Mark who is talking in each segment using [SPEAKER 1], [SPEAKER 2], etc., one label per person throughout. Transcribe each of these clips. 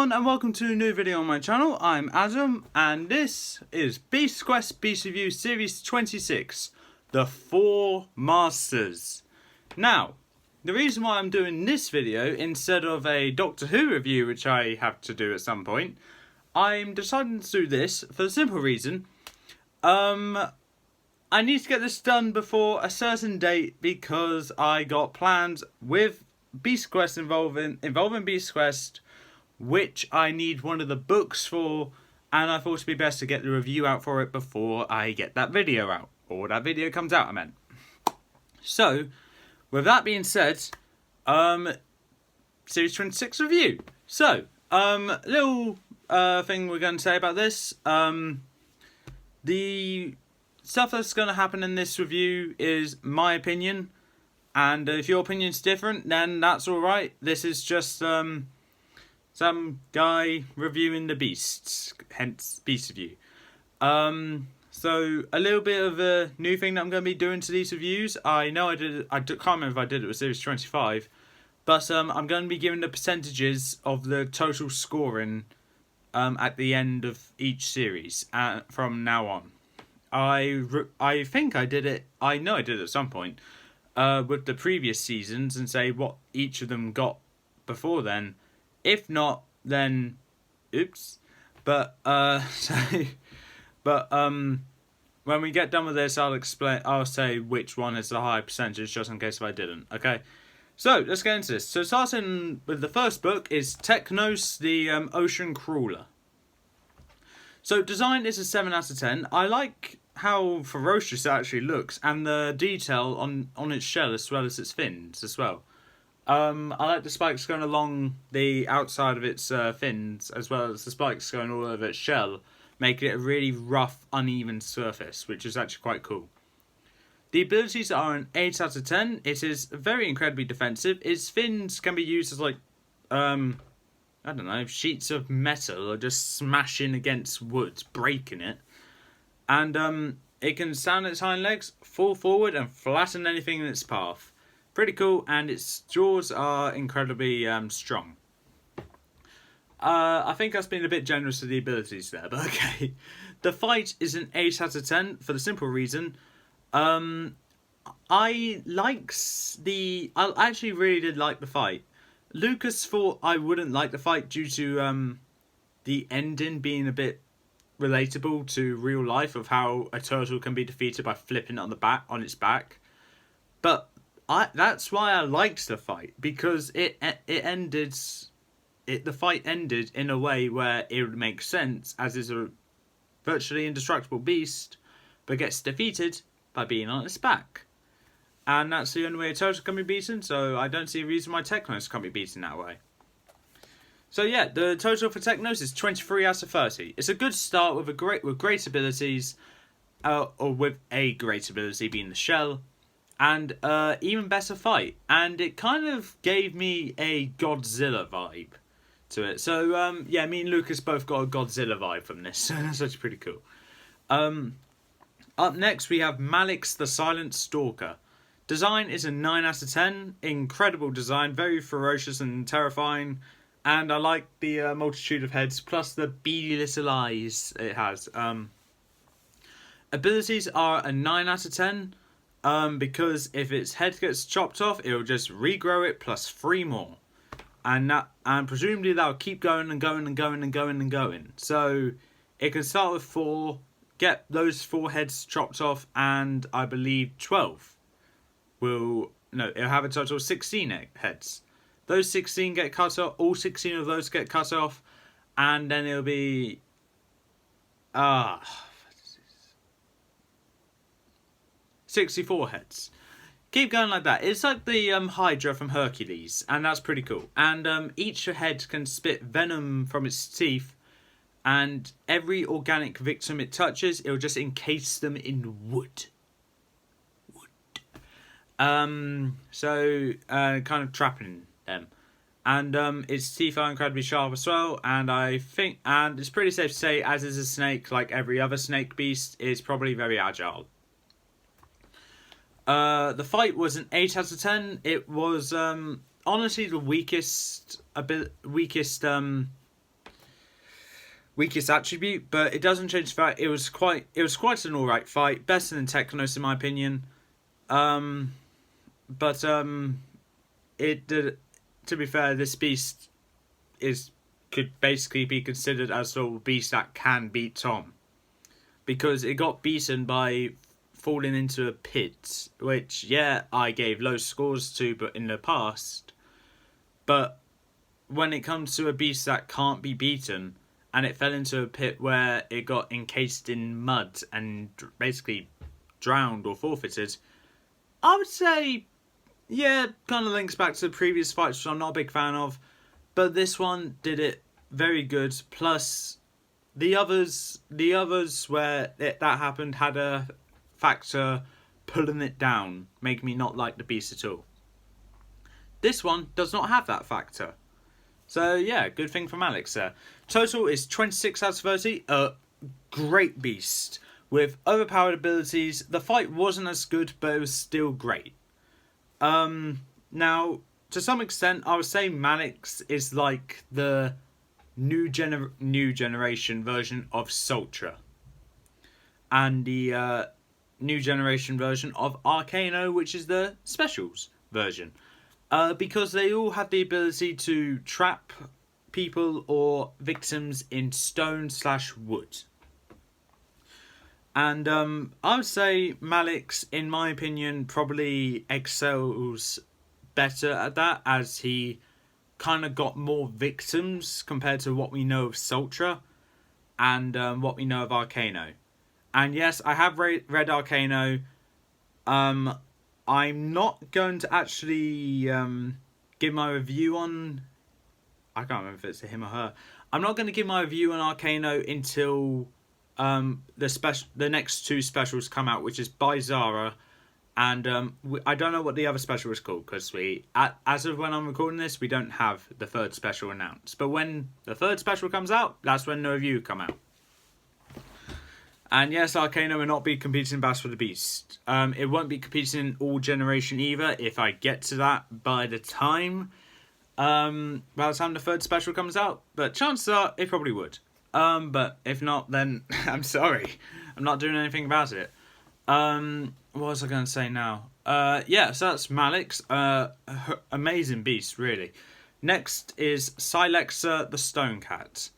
[SPEAKER 1] everyone, and welcome to a new video on my channel. I'm Adam, and this is Beast Quest Beast Review Series 26, The Four Masters. Now, the reason why I'm doing this video instead of a Doctor Who review, which I have to do at some point, I'm deciding to do this for the simple reason, I need to get this done before a certain date because I got plans with Beast Quest involving Beast Quest, which I need one of the books for, and I thought it'd be best to get the review out for it before I get that video out, or that video comes out, I meant. So, with that being said, Series 26 review. So, little thing we're going to say about this. The stuff that's going to happen in this review is my opinion, and if your opinion's different, then that's alright. This is just some guy reviewing the beasts, hence Beast Review. So a little bit of a new thing that I'm going to be doing to these reviews. I know I can't remember if I did it with Series 25, but I'm going to be giving the percentages of the total scoring at the end of each series from now on. I think I did it, I know I did it at some point, with the previous seasons and say what each of them got before then. If not, then oops. But when we get done with this, I'll say which one is the high percentage, just in case if I didn't. Okay, so let's get into this. So starting with the first book is Technos, the Ocean Crawler. So design is a 7 out of 10. I like how ferocious it actually looks, and the detail on its shell as well as its fins as well. I like the spikes going along the outside of its fins, as well as the spikes going all over its shell, making it a really rough, uneven surface, which is actually quite cool. The abilities are an 8 out of 10. It is very incredibly defensive. Its fins can be used as like, I don't know, sheets of metal, or just smashing against wood, breaking it. And it can stand on its hind legs, fall forward, and flatten anything in its path. Pretty cool, and its jaws are incredibly strong. I think that's been a bit generous with the abilities there, but okay. The fight is an 8 out of 10 for the simple reason. I actually really did like the fight. Lucas thought I wouldn't like the fight due to the ending being a bit relatable to real life of how a turtle can be defeated by flipping it on its back. But that's why I liked the fight, because the fight ended in a way where it would make sense, as is a virtually indestructible beast, but gets defeated by being on its back. And that's the only way a turtle can be beaten, so I don't see a reason why Technos can't be beaten that way. So yeah, the total for Technos is 23 out of 30. It's a good start with great abilities, or with a great ability being the shell, and even better fight. And it kind of gave me a Godzilla vibe to it. So yeah, me and Lucas both got a Godzilla vibe from this, so that's actually pretty cool. Up next we have Malik's the Silent Stalker. Design is a 9 out of 10. Incredible design, very ferocious and terrifying. And I like the multitude of heads, plus the beady little eyes it has. Abilities are a 9 out of 10. Because if its head gets chopped off, it'll just regrow it plus 3 more. And presumably that'll keep going and going and going and going and going. So it can start with 4, get those 4 heads chopped off, and I believe 12 it'll have a total of 16 heads. Those 16 get cut off, all 16 of those get cut off, and then it'll be 64 heads. Keep going like that. It's like the Hydra from Hercules, and that's pretty cool. And each head can spit venom from its teeth, and every organic victim it touches, it'll just encase them in wood. So kind of trapping them. And its teeth are incredibly sharp as well, and it's pretty safe to say, as is a snake, like every other snake beast, it's probably very agile. The fight was an 8 out of 10. It was honestly the weakest weakest attribute, but it doesn't change the fact it was quite an alright fight, better than Technos in my opinion. But it did. To be fair, this beast could basically be considered as the beast that can beat Tom, because it got beaten by falling into a pit, which I gave low scores to, but in the past. But when it comes to a beast that can't be beaten, and it fell into a pit where it got encased in mud and basically drowned or forfeited, I would say, kind of links back to the previous fights, which I'm not a big fan of. But this one did it very good. Plus, the others where that happened had a factor pulling it down, making me not like the beast at all. This one does not have that factor. So good thing for Malik there. Total is 26 out of 30. A great beast with overpowered abilities. The fight wasn't as good, but it was still great. Now, to some extent, I would say Malik's is like the new generation version of Sultra, and the new generation version of Arcano, which is the specials version. Because they all have the ability to trap people or victims in stone/wood. And I would say Malik's, in my opinion, probably excels better at that, as he kind of got more victims compared to what we know of Sultra and what we know of Arcano. And yes, I have read Arcano. I'm not going to actually give my review on... I can't remember if it's him or her. I'm not going to give my review on Arcano until the next two specials come out, which is by Zara. And I don't know what the other special is called, because as of when I'm recording this, we don't have the third special announced. But when the third special comes out, that's when the review come out. And yes, Arcano will not be competing in Battle for the Beast. It won't be competing in all generation either, if I get to that by the time the third special comes out. But chances are it probably would. But if not, then I'm sorry. I'm not doing anything about it. What was I going to say now? So that's Malik's. Amazing beast, really. Next is Cylexa the Stone Cat.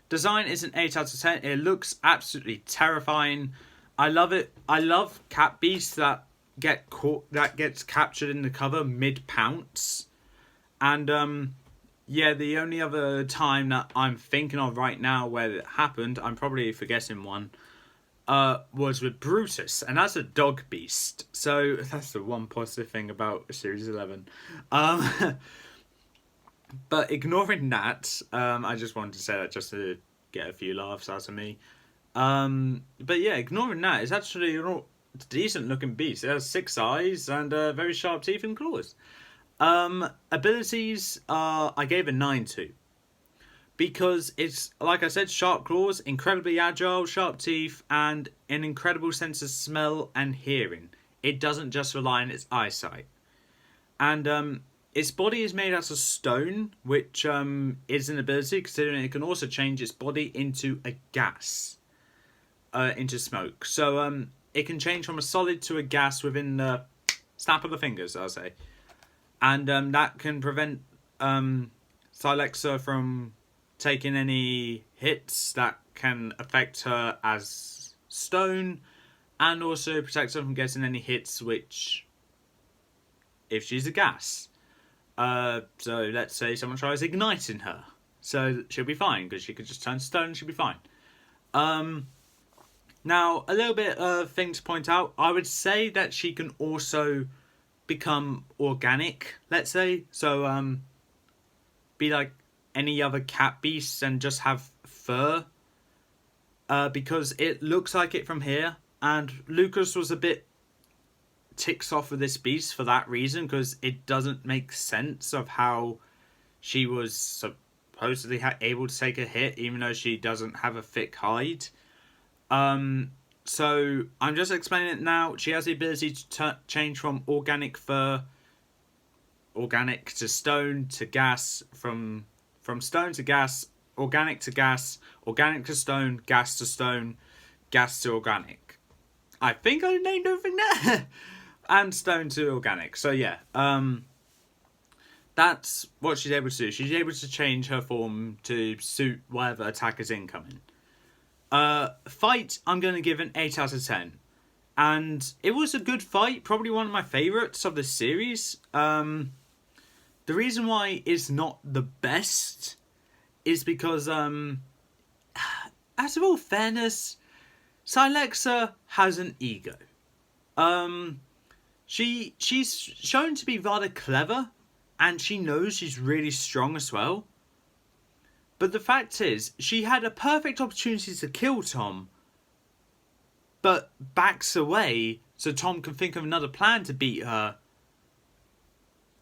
[SPEAKER 1] Design is an 8 out of 10. It looks absolutely terrifying. I love it. I love cat beasts that gets captured in the cover mid-pounce. And the only other time that I'm thinking of right now where it happened, I'm probably forgetting one, was with Brutus, and that's a dog beast. So that's the one positive thing about Series 11. But ignoring that, I just wanted to say that just to get a few laughs out of me. But ignoring that, it's actually a decent looking beast. It has 6 eyes and very sharp teeth and claws. Abilities, I gave a 9 to. Because it's, like I said, sharp claws, incredibly agile, sharp teeth, and an incredible sense of smell and hearing. It doesn't just rely on its eyesight. And its body is made out of stone, which is an ability, considering it can also change its body into a gas, into smoke. So it can change from a solid to a gas within the snap of the fingers, I'll say. And that can prevent Cylexa from taking any hits that can affect her as stone, and also protect her from getting any hits which, if she's a gas. So let's say someone tries igniting her. So she'll be fine, because she could just turn stone and she'll be fine. Now, a little bit of thing to point out. I would say that she can also become organic, let's say. So, be like any other cat beasts and just have fur. Because it looks like it from here. And Lucas was a bit ticks off with this beast for that reason, because it doesn't make sense of how she was supposedly able to take a hit, even though she doesn't have a thick hide. So I'm just explaining it now. She has the ability to change from organic fur, organic to stone to gas, from stone to gas, organic to gas, organic to stone, gas to stone, gas to organic. I think I named everything there. And stone to organic. So yeah, that's what she's able to do. She's able to change her form to suit whatever attack is incoming. Fight, I'm going to give an 8 out of 10. And it was a good fight, probably one of my favourites of the series. The reason why it's not the best is because, as of all fairness, Cylexa has an ego. She's shown to be rather clever, and she knows she's really strong as well. But the fact is, she had a perfect opportunity to kill Tom, but backs away so Tom can think of another plan to beat her.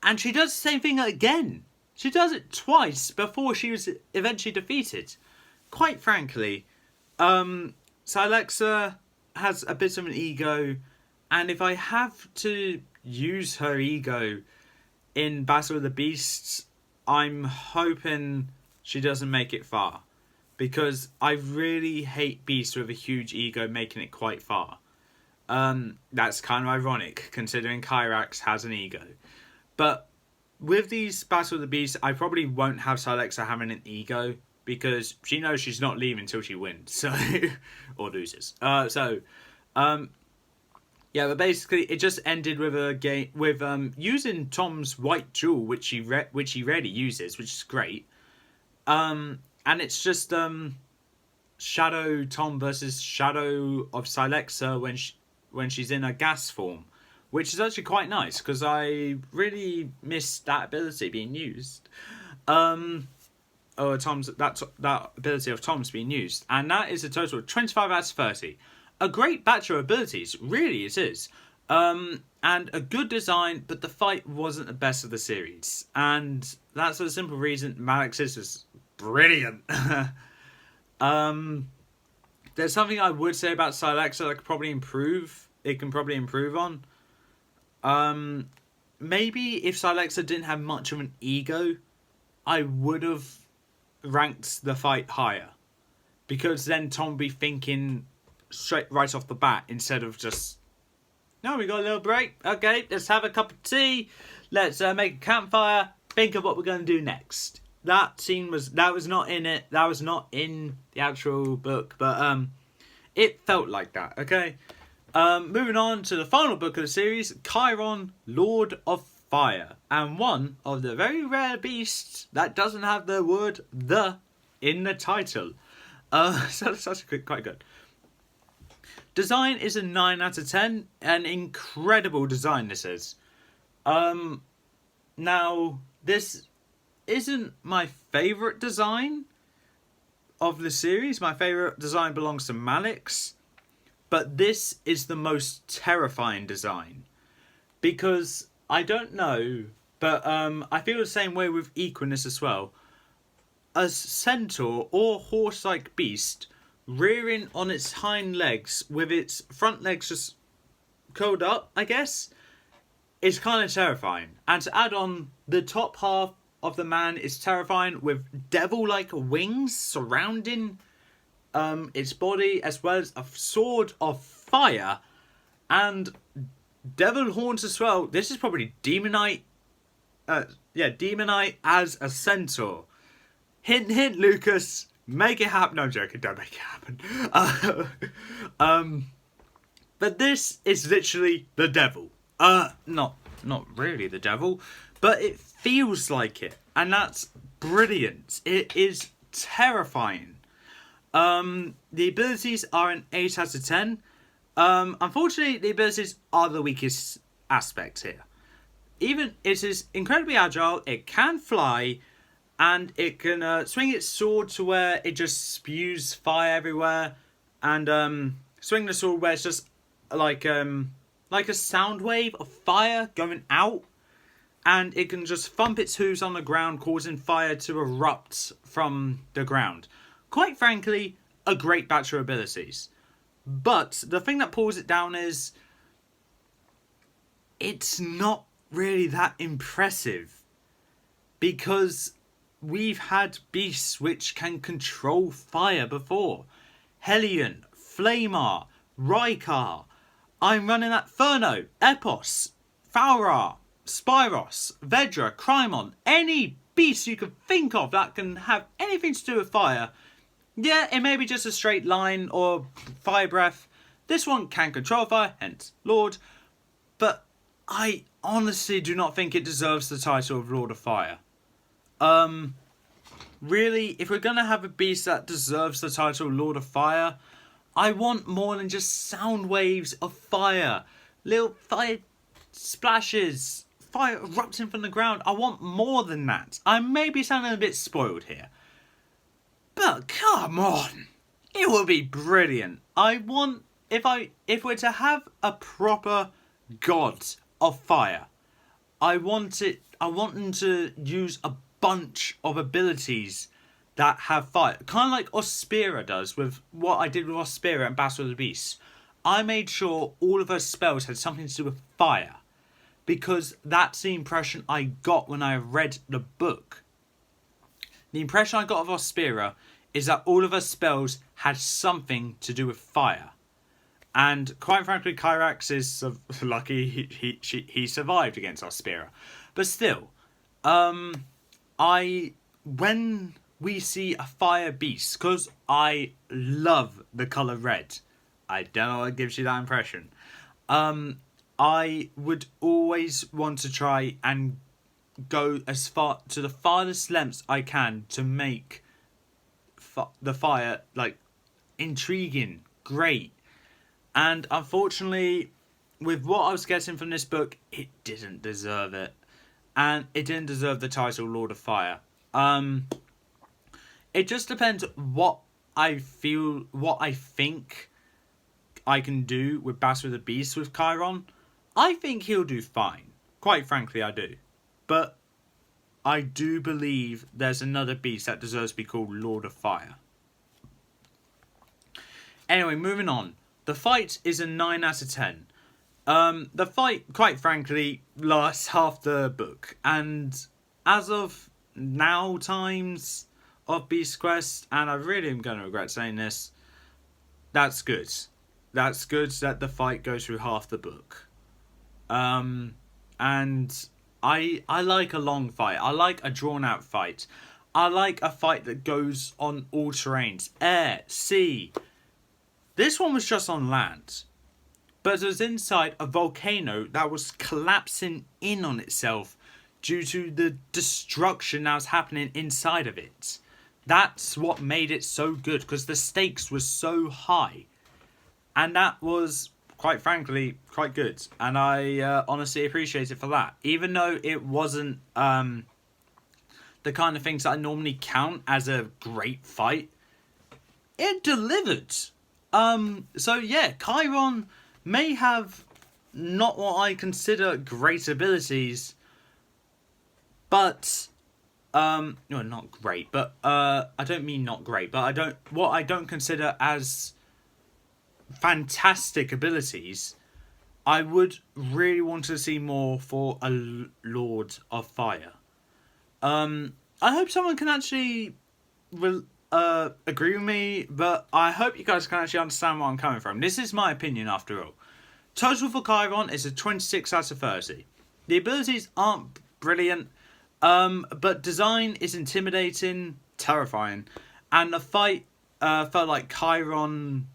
[SPEAKER 1] And she does the same thing again. She does it twice before she was eventually defeated. Quite frankly, Cylexa has a bit of an ego, and if I have to use her ego in Battle of the Beasts, I'm hoping she doesn't make it far. Because I really hate beasts with a huge ego making it quite far. That's kind of ironic, considering Kyrax has an ego. But with these Battle of the Beasts, I probably won't have Cylexa having an ego, because she knows she's not leaving until she wins, so or loses. Yeah, but basically it just ended with a game with using Tom's white jewel, which he rarely uses, which is great. And it's just Shadow Tom versus Shadow of Cylexa when she's in a gas form, which is actually quite nice because I really miss that ability being used. That ability of Tom's being used, and that is a total of 25 out of 30. A great batch of abilities, really it is. And a good design, but the fight wasn't the best of the series. And that's for the simple reason Malik's is brilliant. There's something I would say about Cylexa that could probably improve. It can probably improve on. Maybe if Cylexa didn't have much of an ego, I would have ranked the fight higher. Because then Tom would be thinking straight right off the bat instead of just, no, we got a little break. Okay, let's have a cup of tea. Let's make a campfire. Think of what we're going to do next. That scene was not in it. That was not in the actual book, but it felt like that. Okay, moving on to the final book of the series, Chiron, Lord of Fire, and one of the very rare beasts that doesn't have the word "the" in the title. So that's actually quite good. Design is a 9 out of 10. An incredible design this is. Now, this isn't my favourite design of the series. My favourite design belongs to Malik's. But this is the most terrifying design. Because, I don't know, but I feel the same way with Equinus as well. A centaur or horse-like beast rearing on its hind legs with its front legs just curled up, I guess, is kind of terrifying. And to add on, the top half of the man is terrifying with devil-like wings surrounding its body, as well as a sword of fire and devil horns as well. This is probably Demonite. Demonite as a centaur. Hint, hint, Lucas. Make it happen. No, I'm joking. Don't make it happen. But this is literally the devil. Not really the devil, but it feels like it, and that's brilliant. It is terrifying. The abilities are an 8 out of 10. Unfortunately, the abilities are the weakest aspect here. Even it is incredibly agile. It can fly. And it can swing its sword to where it just spews fire everywhere, and swing the sword where it's just like a sound wave of fire going out, and it can just thump its hooves on the ground, causing fire to erupt from the ground. Quite frankly, a great batch of abilities. But the thing that pulls it down is it's not really that impressive, because we've had beasts which can control fire before. Hellion, Flamar, Rykar. I'm running at Furno, Epos, Faura, Spyros, Vedra, Crymon. Any beast you can think of that can have anything to do with fire. Yeah, it may be just a straight line or fire breath. This one can control fire, hence Lord. But I honestly do not think it deserves the title of Lord of Fire. Really, if we're going to have a beast that deserves the title Lord of Fire, I want more than just sound waves of fire. Little fire splashes, fire erupting from the ground. I want more than that. I may be sounding a bit spoiled here. But come on. It would be brilliant. I want, if we're to have a proper god of fire, I want them to use a bunch of abilities that have fire. Kind of like Ospera does with what I did with Ospera and Battle of the Beasts. I made sure all of her spells had something to do with fire. Because that's the impression I got when I read the book. The impression I got of Ospera is that all of her spells had something to do with fire. And quite frankly, Kyrax is lucky he survived against Ospera. But still, when we see a fire beast, because I love the colour red, I don't know what gives you that impression, I would always want to try and go as far to the farthest lengths I can to make the fire like intriguing, great. And unfortunately, with what I was getting from this book, it didn't deserve it. And it didn't deserve the title Lord of Fire. It just depends what I think I can do with Battle of the Beasts with Chiron. I think he'll do fine. Quite frankly, I do. But I do believe there's another beast that deserves to be called Lord of Fire. Anyway, moving on. The fight is a 9 out of 10. The fight, quite frankly, lasts half the book. And as of now times of Beast Quest, and I really am going to regret saying this, that's good. That's good that the fight goes through half the book. And I like a long fight. I like a drawn out fight. I like a fight that goes on all terrains. Air, sea. This one was just on land. But it was inside a volcano that was collapsing in on itself due to the destruction that was happening inside of it. That's what made it so good, because the stakes were so high. And that was, quite frankly, quite good. And I honestly appreciate it for that. Even though it wasn't the kind of things that I normally count as a great fight, it delivered. So yeah, Chiron may have not what I consider great abilities, but no, not great, but I don't mean not great, but what I don't consider as fantastic abilities. I would really want to see more for a Lord of Fire. I hope someone can actually agree with me, but I hope you guys can actually understand where I'm coming from. This is my opinion after all. Total for Chiron is a 26 out of 30. The abilities aren't brilliant, but design is intimidating, terrifying, and the fight felt like Chiron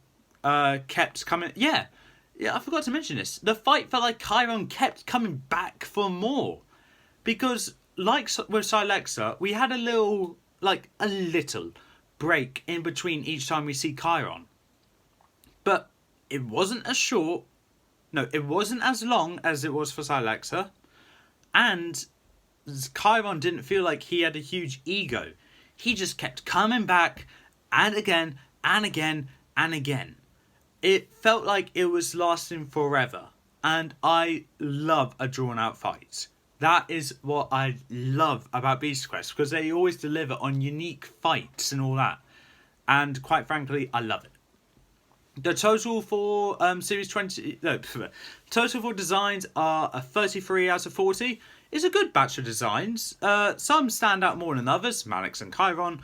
[SPEAKER 1] kept coming. Yeah, I forgot to mention this. The fight felt like Chiron kept coming back for more, because like with Cylexa, we had a little break in between each time we see Chiron, but it wasn't as short. No, it wasn't as long as it was for Cylexa, and Chiron didn't feel like he had a huge ego. He just kept coming back, and again, and again, and again. It felt like it was lasting forever, and I love a drawn-out fight. That is what I love about Beast Quest, because they always deliver on unique fights and all that. And quite frankly, I love it. The total for Series 20... No, total for designs are a 33 out of 40. It's a good batch of designs. Some stand out more than others, Malik and Chiron,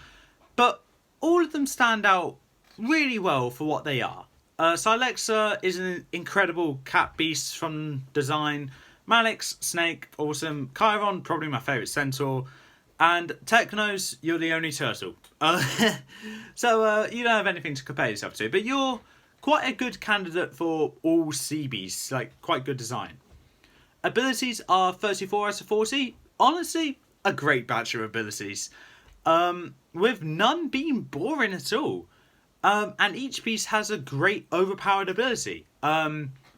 [SPEAKER 1] but all of them stand out really well for what they are. Cylexa is an incredible cat beast from design. Malik's snake, awesome. Chiron, probably my favourite centaur. And Technos, you're the only turtle. So you don't have anything to compare yourself to, but you're quite a good candidate for all sea beasts, like quite good design. Abilities are 34 out of 40. Honestly, a great batch of abilities. With none being boring at all. And each piece has a great overpowered ability.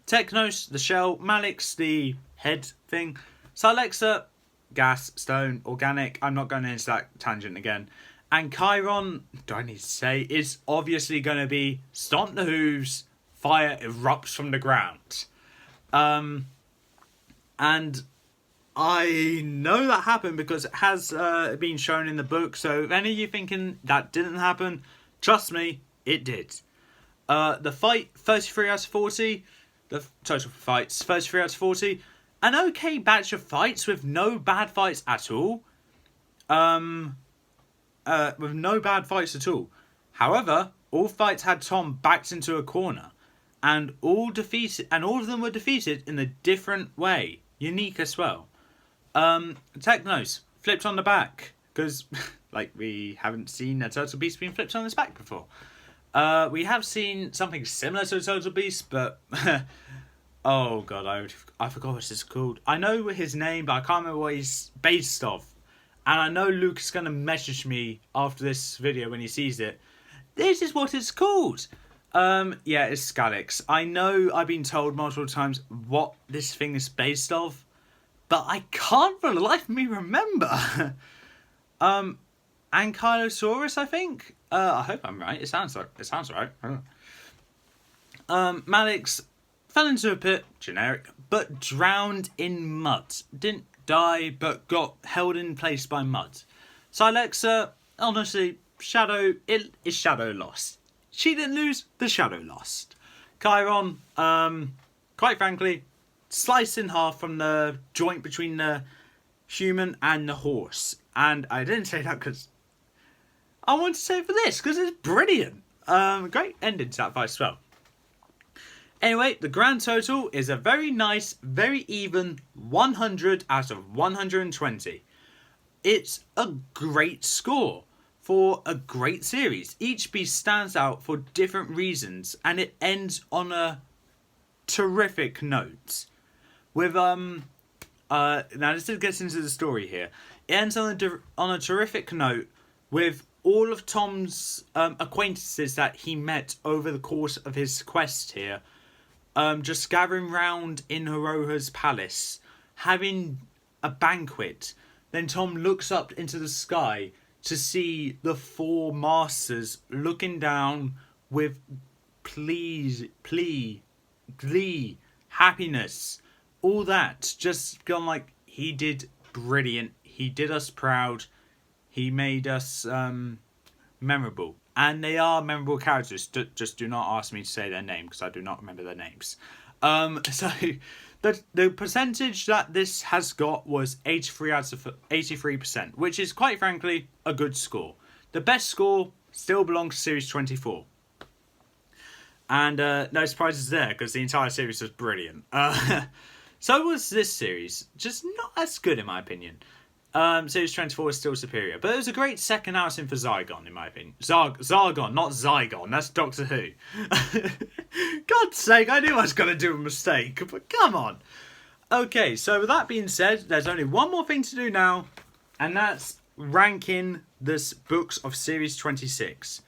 [SPEAKER 1] Technos, the shell. Malik's the head thing. Cylexa, gas, stone, organic. I'm not going into that tangent again. And Chiron, do I need to say, is obviously going to be stomp the hooves, fire erupts from the ground. And I know that happened because it has been shown in the book. So if any of you thinking that didn't happen, trust me, it did. The fight, 33 out of 40. The total for fights, 33 out of 40. An okay batch of fights with no bad fights at all. With no bad fights at all. However, all fights had Tom backed into a corner, and all of them were defeated in a different way, unique as well. Technos flipped on the back because, like, we haven't seen a turtle beast being flipped on its back before. We have seen something similar to a turtle beast, but oh god, I forgot what it's called. I know his name, but I can't remember what he's based off. And I know Luke is going to message me after this video when he sees it. This is what it's called. Yeah, it's Cylexa. I know I've been told multiple times what this thing is based off, but I can't for the life of me remember. Ankylosaurus, I think. I hope I'm right. It sounds right. Malik's fell into a pit, generic, but drowned in mud. Didn't die, but got held in place by mud. Cylexa, honestly, it is shadow lost. She didn't lose, the shadow lost. Chiron, quite frankly, sliced in half from the joint between the human and the horse. And I didn't say that because I wanted to say it for this, because it's brilliant. Great ending to that fight as well. Anyway, the grand total is a very nice, very even 100 out of 120. It's a great score for a great series. Each beast stands out for different reasons, and it ends on a terrific note. With now this gets into the story here. It ends on a terrific note with all of Tom's acquaintances that he met over the course of his quest here. Just gathering round in Hiroha's palace, having a banquet. Then Tom looks up into the sky to see the four masters looking down with glee, happiness, all that. Just gone like, he did brilliant. He did us proud. He made us memorable. And they are memorable characters. Just do not ask me to say their name because I do not remember their names. So the percentage that this has got was 83%, which is quite frankly a good score. The best score still belongs to Series 24. And no surprises there because the entire series was brilliant. So was this series. Just not as good in my opinion. Series 24 is still superior. But it was a great second outing for Zygon, in my opinion. Zargon, not Zygon. That's Doctor Who. God's sake, I knew I was going to do a mistake. But come on. Okay, so with that being said, there's only one more thing to do now. And that's ranking this books of Series 26.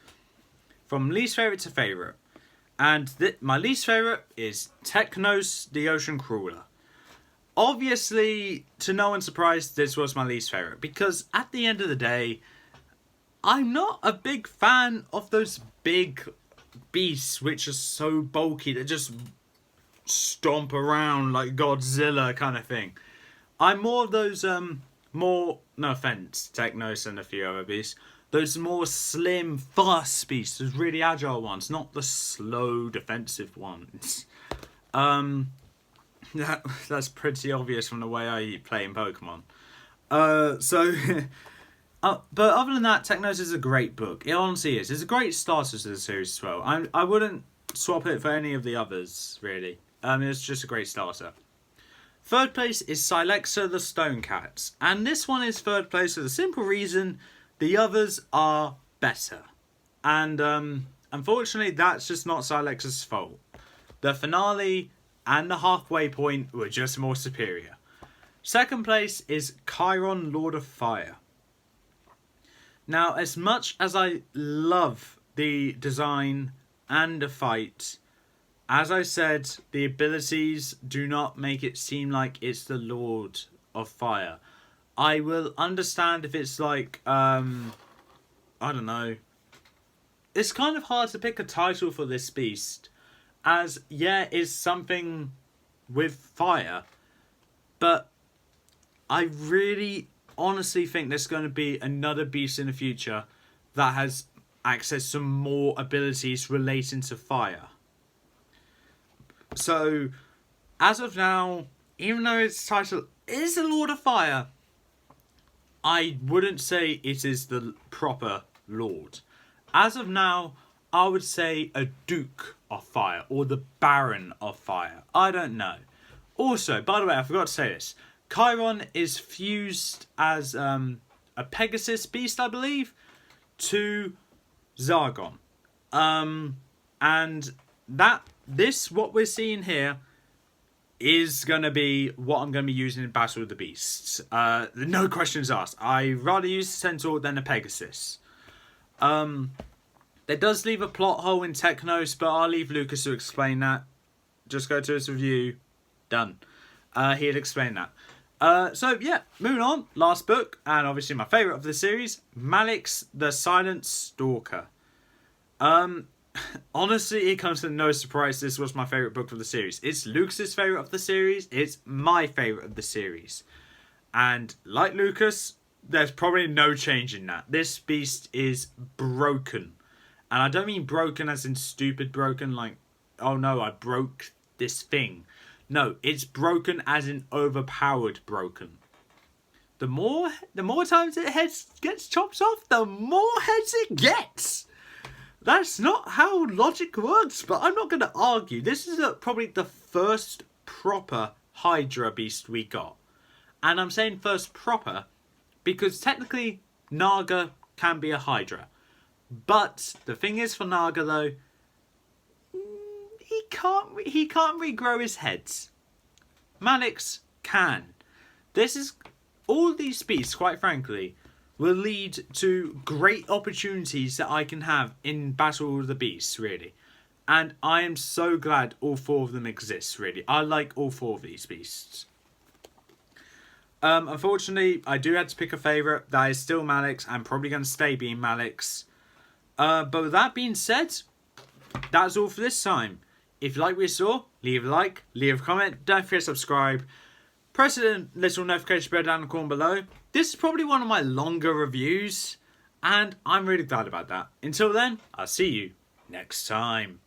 [SPEAKER 1] From least favourite to favourite. And my least favourite is Technos, the Ocean Crawler. Obviously, to no one's surprise, this was my least favourite. Because at the end of the day, I'm not a big fan of those big beasts which are so bulky that just stomp around like Godzilla kind of thing. I'm more of those, no offence, Technos and a few other beasts, those more slim, fast beasts, those really agile ones, not the slow, defensive ones. That's pretty obvious from the way I play in Pokemon. So, but other than that, Technos is a great book. It honestly is. It's a great starter to the series as well. I wouldn't swap it for any of the others, really. It's just a great starter. Third place is Cylexa the Stone Cats. And this one is third place for the simple reason the others are better. And unfortunately, that's just not Cylexa's fault. The finale and the halfway point were just more superior. Second place is Chiron, Lord of Fire. Now, as much as I love the design and the fight, as I said, the abilities do not make it seem like it's the Lord of Fire. I will understand if it's like, I don't know. It's kind of hard to pick a title for this beast, as, yeah, it's something with fire, but I really honestly think there's going to be another beast in the future that has access to more abilities relating to fire. So, as of now, even though its title is the Lord of Fire, I wouldn't say it is the proper Lord. As of now, I would say a Duke of Fire or the Baron of Fire. I don't know. Also, by the way, I forgot to say this. Chiron is fused as a Pegasus beast, I believe, to Zargon. And what we're seeing here is going to be what I'm going to be using in Battle of the Beasts. No questions asked. I'd rather use the Centaur than the Pegasus. There does leave a plot hole in Technos, but I'll leave Lucas to explain that. Just go to his review. Done. He'll explain that. So, yeah, moving on. Last book, and obviously my favourite of the series, Malik's The Silent Stalker. Honestly, it comes to no surprise this was my favourite book of the series. It's Lucas's favourite of the series. It's my favourite of the series. And like Lucas, there's probably no change in that. This beast is broken. And I don't mean broken as in stupid broken, like, oh no, I broke this thing. No, it's broken as in overpowered broken. The more times it gets chopped off, the more heads it gets. That's not how logic works, but I'm not going to argue. This is probably the first proper Hydra beast we got. And I'm saying first proper because technically Naga can be a Hydra. But the thing is for Naga though, he can't regrow his heads. Malik's can. All these beasts, quite frankly, will lead to great opportunities that I can have in Battle of the Beasts, really. And I am so glad all four of them exist, really. I like all four of these beasts. Unfortunately, I do have to pick a favourite. That is still Malik's. I'm probably going to stay being Malik's. But with that being said, that's all for this time. If you like what you saw, leave a like, leave a comment, don't forget to subscribe. Press the little notification bell down in the corner below. This is probably one of my longer reviews, and I'm really glad about that. Until then, I'll see you next time.